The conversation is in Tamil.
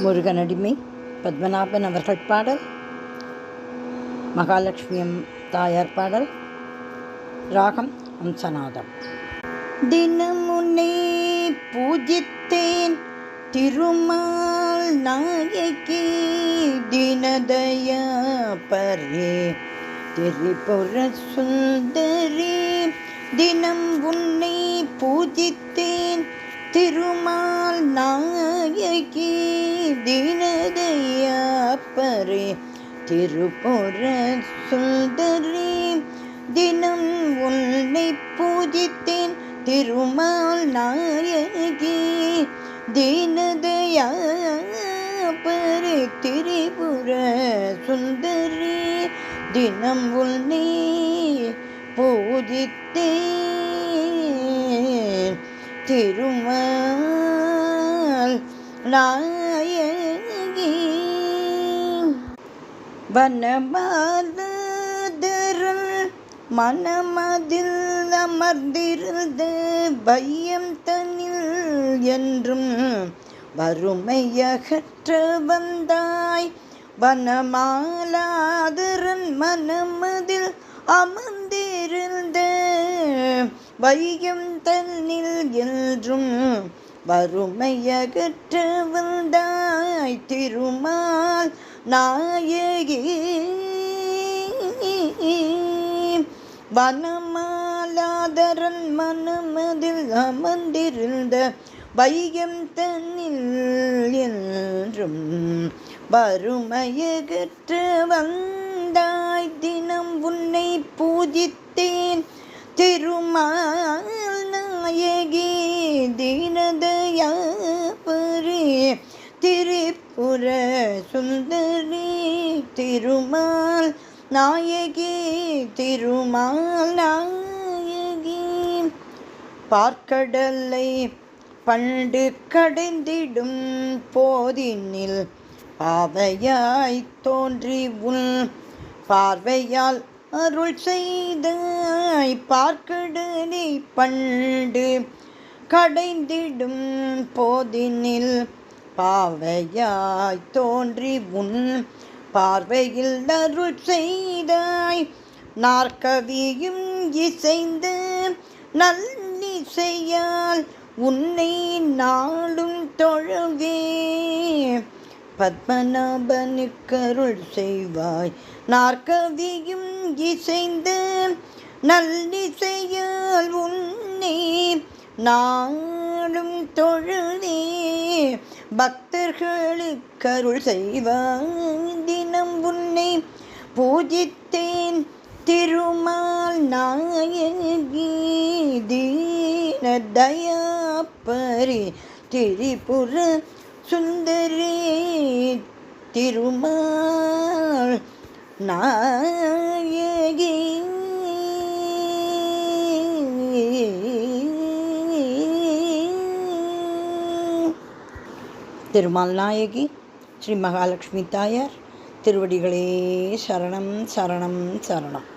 முருகனடிமை பத்மநாபன் அவர்கள் பாடல். மகாலட்சுமி தாயார் பாடல். ராகம் அம்சநாதம். தினம் உன்னை பூஜித்தேன் திருமால் நாயகி தினதயா பரே திரிபுர சுந்தரி. தினம் உன்னை பூஜித்தேன் திருமால் நாயகி தினதயா பரே திரிபுர சுந்தரி. தினம் உன்னை பூஜித்தேன் திருமால் நாயகி தீனதயா பரே திரிபுர சுந்தரி. தினம் உன்னை பூஜித்தேன் திருமால் நாயகி. வனமாதரல் மனமதில் அமர்ந்திருந்த வையம் தனில் என்றும் வறுமையகற்ற வந்தாய். வனமாலாதரன் மனமதில் அமர்ந்திருந்த வையம் தன்னில் என்றும் வறுமையகற்ற வந்தாய் திருமால் நாயகி. வனமாலாதரன் மனமதில் அமர்ந்திருந்த வையம் தன்னில் என்றும் வறுமையகற்ற வந்தாய். தினம் உன்னை பூஜித்தேன் திருமால் நாயகி தீனதயா பரே திரிபுர சுந்தரி. திருமால் நாயகி திருமால் நாயகி. பார்க்கடலை பண்டு கடைந்திடும் போதினில் பாவையாய் தோன்றி உன் பார்வையால் அருள் செய்தாய். பார்க்கடலை பண்டு கடைந்திடும் போதினில் பாவையாய் தோன்றி உன் பார்வையில் அருள் செய்தாய். நாற்கவியும் இசைந்து நல்லிசையால் உன்னை நாளும் தொழவே பத்மநாபனுக்கருள் செய்வாய். நாற்கவியும் இசைந்து நல்லிசையால் உன்னை நாளும் தொழுதே பக்தர்களுக்கருள் செய்வாய். தினம் உன்னை பூஜித்தேன் திருமால் நாயகி தீனதயா பரே திரிபுர சுந்தரி. திருமால் நாயகி. திருமால் நாயகி ஸ்ரீ மகாலட்சுமி தாயார் திருவடிகளே சரணம் சரணம் சரணம்.